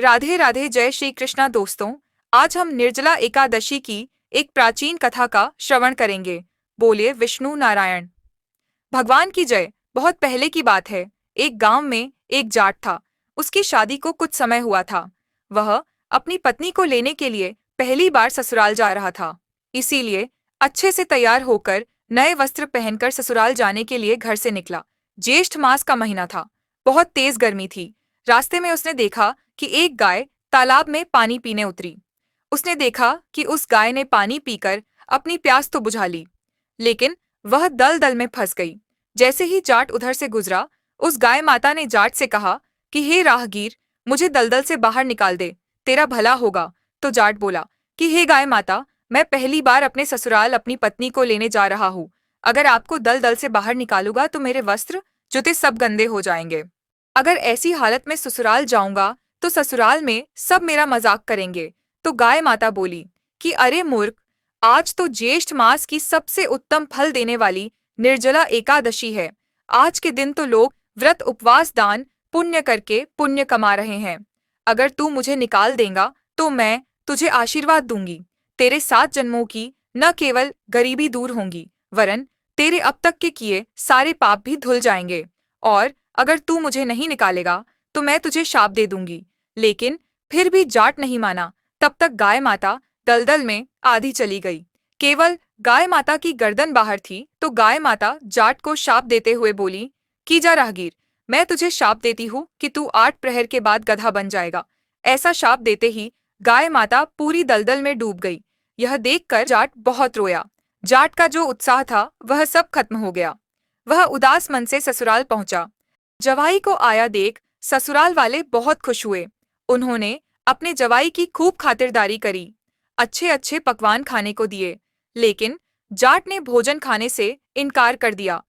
राधे राधे, जय श्री कृष्णा दोस्तों। आज हम निर्जला एकादशी की एक प्राचीन कथा का श्रवण करेंगे। बोलिए विष्णु नारायण भगवान की जय। बहुत पहले की बात है। एक गांव में एक जाट था। उसकी शादी को कुछ समय हुआ था। वह अपनी पत्नी को लेने के लिए पहली बार ससुराल जा रहा था। इसीलिए अच्छे से तैयार होकर नए वस्त्र पहनकर ससुराल जाने के लिए घर से निकला। ज्येष्ठ मास का महीना था। बहुत तेज गर्मी थी। रास्ते में उसने देखा कि एक गाय तालाब में पानी पीने उतरी। उसने देखा कि उस गाय ने पानी पीकर अपनी प्यास तो बुझा ली, लेकिन वह दलदल में फंस गई। जैसे ही जाट उधर से गुजरा, उस गाय माता ने जाट से कहा कि हे राहगीर, मुझे दलदल से बाहर निकाल दे, तेरा भला होगा। तो जाट बोला कि हे गाय माता, मैं पहली बार अपने ससुराल अपनी पत्नी को लेने जा रहा हूँ। अगर आपको दलदल से बाहर निकालूंगा तो मेरे वस्त्र जूते सब गंदे हो जाएंगे। अगर ऐसी हालत में ससुराल जाऊंगा तो ससुराल में सब मेरा मजाक करेंगे। तो गाय माता बोली कि अरे मूर्ख, आज तो ज्येष्ठ मास की सबसे उत्तम फल देने वाली निर्जला एकादशी है। आज के दिन तो लोग व्रत उपवास दान पुण्य करके पुण्य कमा रहे हैं। अगर तू मुझे निकाल देगा तो मैं तुझे आशीर्वाद दूंगी। तेरे 7 जन्मों की न केवल गरीबी दूर होंगी, वरन तेरे अब तक के किए सारे पाप भी धुल जाएंगे। और अगर तू मुझे नहीं निकालेगा तो मैं तुझे शाप दे दूंगी। लेकिन फिर भी जाट नहीं माना। तब तक गाय माता दलदल में आधी चली गई। केवल गाय माता की गर्दन बाहर थी तो गाय माता जाट को शाप देते हुए बोली कि जा राहगीर, मैं तुझे शाप देती हूँ कि तू 8 प्रहर के बाद गधा बन जाएगा। ऐसा शाप देते ही गाय माता पूरी दलदल में डूब गई। यह देखकर जाट बहुत रोया। जाट का जो उत्साह था वह सब खत्म हो गया। वह उदास मन से ससुराल पहुंचा। जवाई को आया देख ससुराल वाले बहुत खुश हुए। उन्होंने अपने जवाई की खूब खातिरदारी करी, अच्छे अच्छे पकवान खाने को दिए। लेकिन जाट ने भोजन खाने से इनकार कर दिया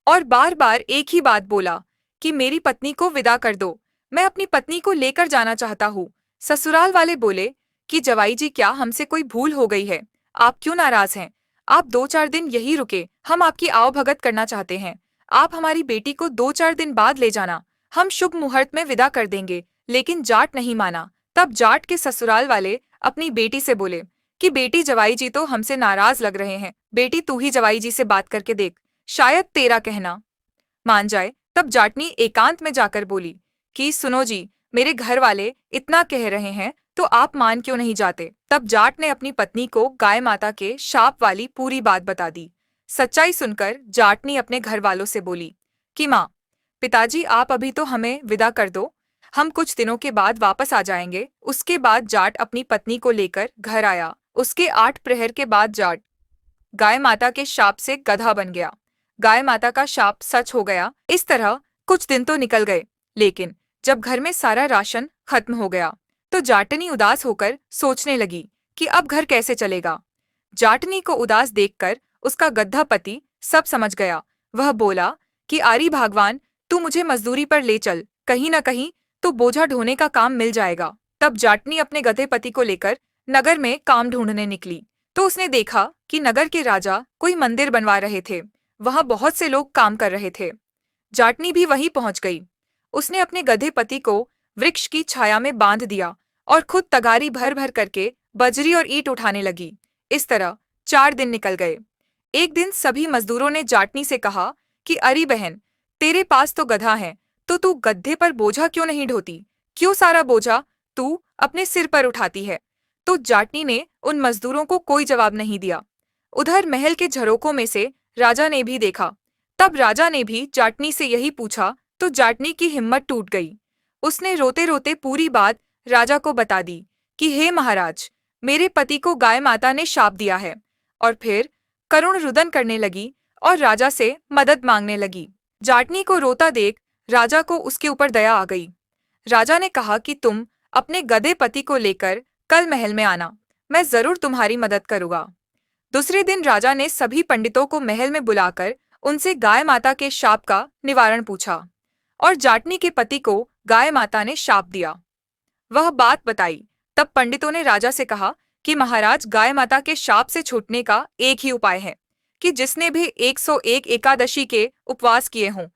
और बार बार एक ही बात बोला कि मेरी पत्नी को विदा कर दो, मैं अपनी पत्नी को लेकर जाना चाहता हूँ। ससुराल वाले बोले कि जवाई जी, क्या हमसे कोई भूल हो गई है? आप क्यों नाराज हैं? आप 2-4 दिन यही रुके, हम आपकी आवभगत करना चाहते हैं। आप हमारी बेटी को 2-4 दिन बाद ले जाना, हम शुभ मुहूर्त में विदा कर देंगे। लेकिन जाट नहीं माना। तब जाट के ससुराल वाले अपनी बेटी से बोले कि बेटी, जवाई जी तो हमसे नाराज लग रहे हैं, बेटी तू ही जवाई जी से बात करके देख, शायद तेरा कहना मान जाए। तब जाटनी एकांत में जाकर बोली कि सुनो जी, मेरे घर वाले इतना कह रहे हैं तो आप मान क्यों नहीं जाते? तब जाट ने अपनी पत्नी को गाय माता के शाप वाली पूरी बात बता दी। सच्चाई सुनकर जाटनी अपने घर वालों से बोली कि माँ, पिताजी, आप अभी तो हमें विदा कर दो, हम कुछ दिनों के बाद वापस आ जाएंगे। उसके बाद जाट अपनी पत्नी को लेकर घर आया। उसके 8 प्रहर के बाद जाट गाय माता के शाप से गधा बन गया। गाय माता का शाप सच हो गया। इस तरह कुछ दिन तो निकल गए, लेकिन जब घर में सारा राशन खत्म हो गया तो जाटनी उदास होकर सोचने लगी कि अब घर कैसे चलेगा। जाटनी को उदास देखकर उसका गधा पति सब समझ गया। वह बोला कि आरी भगवान, तू मुझे मजदूरी पर ले चल, कहीं न कहीं तो बोझा ढोने का काम मिल जाएगा। तब जाटनी अपने गधे पति को लेकर नगर में काम ढूंढने निकली। तो उसने देखा कि नगर के राजा कोई मंदिर बनवा रहे थे। वहां बहुत से लोग काम कर रहे थे। जाटनी भी वहीं पहुंच गई। उसने अपने गधे पति को वृक्ष की छाया में बांध दिया और खुद तगारी भर भर करके बजरी और ईंट उठाने लगी। इस तरह 4 दिन निकल गए। एक दिन सभी मजदूरों ने जाटनी से कहा कि अरे बहन, तेरे पास तो गधा है, तो तू गड्ढे पर बोझा क्यों नहीं ढोती? क्यों सारा बोझा तू अपने सिर पर उठाती है? तो जाटनी ने उन मजदूरों को कोई जवाब नहीं दिया। उधर महल के झरोकों में से राजा ने भी देखा। तब राजा ने भी जाटनी से यही पूछा तो जाटनी की हिम्मत टूट गई। उसने रोते रोते पूरी बात राजा को बता दी कि हे महाराज, मेरे पति को गाय माता ने शाप दिया है। और फिर करुण रुदन करने लगी और राजा से मदद मांगने लगी। जाटनी को रोता देख राजा को उसके ऊपर दया आ गई। राजा ने कहा कि तुम अपने गधे पति को लेकर कल महल में आना, मैं जरूर तुम्हारी मदद करूंगा। दूसरे दिन राजा ने सभी पंडितों को महल में बुलाकर उनसे गाय माता के शाप का निवारण पूछा और जाटनी के पति को गाय माता ने शाप दिया। वह बात बताई। तब पंडितों ने राजा से कहा कि महाराज, गाय माता के शाप से छूटने का एक ही उपाय है कि जिसने भी 101 एकादशी के उपवास किए हों,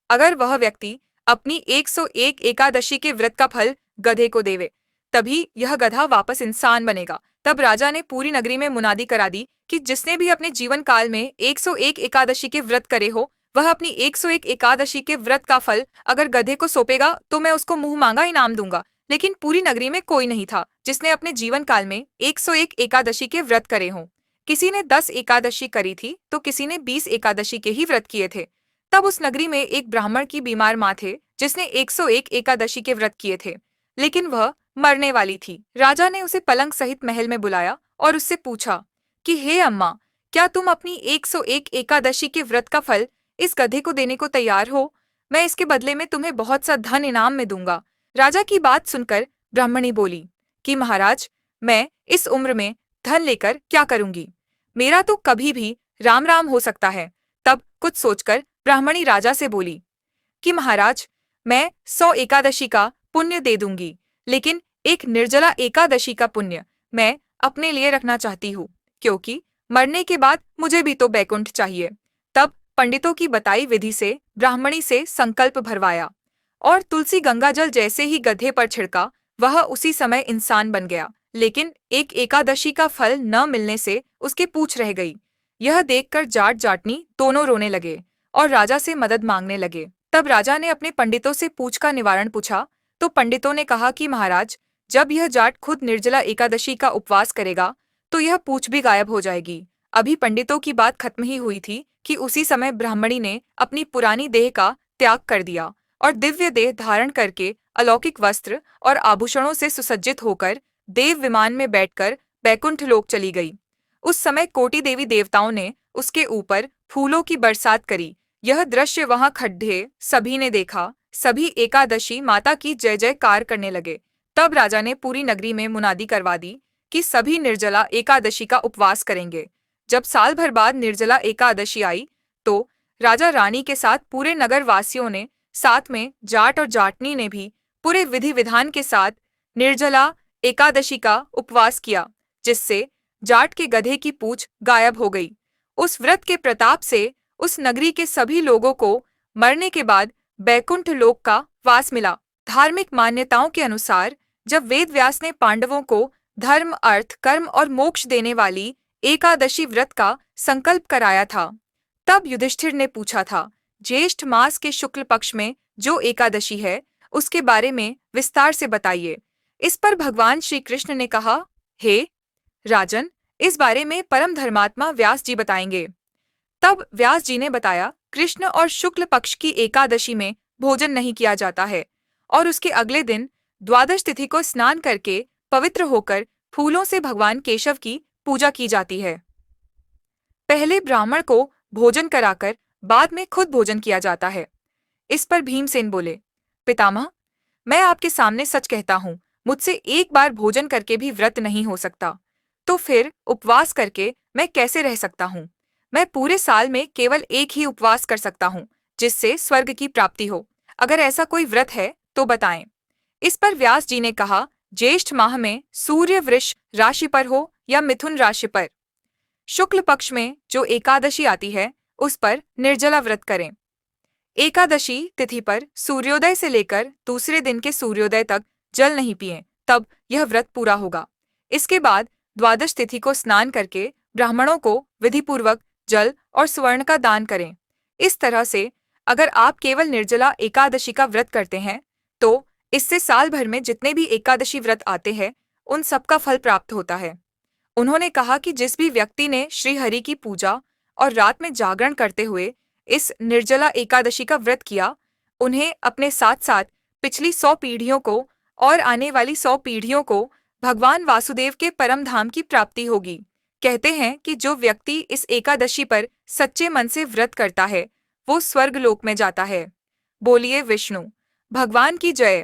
अगर वह व्यक्ति अपनी 101 एकादशी के व्रत का फल गधे को देवे तभी यह गधा वापस इंसान बनेगा। तब राजा ने पूरी नगरी में मुनादी करा दी कि जिसने भी अपने जीवन काल में 101 एकादशी के व्रत करे हो, वह अपनी 101 एकादशी के व्रत का फल अगर गधे को सौंपेगा तो मैं उसको मुंह मांगा इनाम दूंगा। लेकिन पूरी नगरी में कोई नहीं था जिसने अपने जीवन काल में 101 एकादशी के व्रत करे हों। किसी ने 10 एकादशी करी थी तो किसी ने 20 एकादशी के ही व्रत किए थे। तब उस नगरी में एक ब्राह्मण की बीमार माँ थे जिसने 101 एकादशी के व्रत किए थे, लेकिन वह मरने वाली थी। राजा ने उसे पलंग सहित महल में बुलाया और उससे पूछा कि हे अम्मा, क्या तुम अपनी 101 एकादशी के व्रत का फल इस गधे को देने को तैयार हो? मैं इसके बदले में तुम्हें बहुत सा धन इनाम में दूंगा। राजा की बात सुनकर ब्राह्मणी बोली कि महाराज, मैं इस उम्र में धन लेकर क्या करूंगी? मेरा तो कभी भी राम राम हो सकता है। तब कुछ सोचकर ब्राह्मणी राजा से बोली कि महाराज, मैं 100 एकादशी का पुण्य दे दूंगी, लेकिन एक निर्जला एकादशी का पुण्य मैं अपने लिए रखना चाहती हूँ, क्योंकि मरने के बाद मुझे भी तो बैकुंठ चाहिए। तब पंडितों की बताई विधि से ब्राह्मणी से संकल्प भरवाया और तुलसी गंगाजल जैसे ही गधे पर छिड़का, वह उसी समय इंसान बन गया। लेकिन एक एकादशी का फल न मिलने से उसकी पूंछ रह गई। यह देखकर जाट जाटनी दोनों रोने लगे और राजा से मदद मांगने लगे। तब राजा ने अपने पंडितों से पूंछ का निवारण पूछा तो पंडितों ने कहा कि महाराज, जब यह जाट खुद निर्जला एकादशी का उपवास करेगा तो यह पूंछ भी गायब हो जाएगी। अभी पंडितों की बात खत्म ही हुई थी कि उसी समय ब्राह्मणी ने अपनी पुरानी देह का त्याग कर दिया और दिव्य देह धारण करके अलौकिक वस्त्र और आभूषणों से सुसज्जित होकर देव विमान में बैठकर बैकुंठ लोक चली गई। उस समय कोटि देवी देवताओं ने उसके ऊपर फूलों की बरसात करी। यह दृश्य वहां खड्डे सभी ने देखा। सभी एकादशी माता की जय जयकार करने लगे। तब राजा ने पूरी नगरी में मुनादी करवा दी कि सभी निर्जला एकादशी का उपवास करेंगे। जब साल भर बाद निर्जला एकादशी आई तो राजा रानी के साथ पूरे नगर वासियों ने, साथ में जाट और जाटनी ने भी पूरे विधि विधान के साथ निर्जला एकादशी का उपवास किया, जिससे जाट के गधे की पूंछ गायब हो गई। उस व्रत के प्रताप से उस नगरी के सभी लोगों को मरने के बाद बैकुंठ लोक का वास मिला। धार्मिक मान्यताओं के अनुसार जब वेद व्यास ने पांडवों को धर्म, अर्थ, कर्म और मोक्ष देने वाली एकादशी व्रत का संकल्प कराया था, तब युधिष्ठिर ने पूछा था, ज्येष्ठ मास के शुक्ल पक्ष में जो एकादशी है उसके बारे में विस्तार से बताइए। इस पर भगवान श्री कृष्ण ने कहा, हे राजन, इस बारे में परम धर्मात्मा व्यास जी बताएंगे। तब व्यास जी ने बताया, कृष्ण और शुक्ल पक्ष की एकादशी में भोजन नहीं किया जाता है और उसके अगले दिन द्वादश तिथि को स्नान करके पवित्र होकर फूलों से भगवान केशव की पूजा की जाती है। पहले ब्राह्मण को भोजन कराकर बाद में खुद भोजन किया जाता है। इस पर भीमसेन बोले, पितामह, मैं आपके सामने सच कहता हूँ, मुझसे एक बार भोजन करके भी व्रत नहीं हो सकता, तो फिर उपवास करके मैं कैसे रह सकता हूँ? मैं पूरे साल में केवल एक ही उपवास कर सकता हूँ जिससे स्वर्ग की प्राप्ति हो। अगर ऐसा कोई व्रत है तो बताएं। इस पर व्यास जी ने कहा, ज्येष्ठ माह में सूर्य वृष राशि पर हो या मिथुन राशि पर, शुक्ल पक्ष में जो एकादशी आती है उस पर निर्जला व्रत करें। एकादशी तिथि पर सूर्योदय से लेकर दूसरे दिन के सूर्योदय तक जल नहीं पिएं, तब यह व्रत पूरा होगा। इसके बाद द्वादश तिथि को स्नान करके ब्राह्मणों को विधिपूर्वक जल और स्वर्ण का दान करें। इस तरह से अगर आप केवल निर्जला एकादशी का व्रत करते हैं तो इससे साल भर में जितने भी एकादशी व्रत आते हैं उन सबका फल प्राप्त होता है। उन्होंने कहा कि जिस भी व्यक्ति ने श्री हरि की पूजा और रात में जागरण करते हुए इस निर्जला एकादशी का व्रत किया, उन्हें अपने साथ साथ पिछली 100 पीढ़ियों को और आने वाली 100 पीढ़ियों को भगवान वासुदेव के परम धाम की प्राप्ति होगी। कहते हैं कि जो व्यक्ति इस एकादशी पर सच्चे मन से व्रत करता है वो स्वर्ग लोक में जाता है। बोलिए विष्णु भगवान की जय।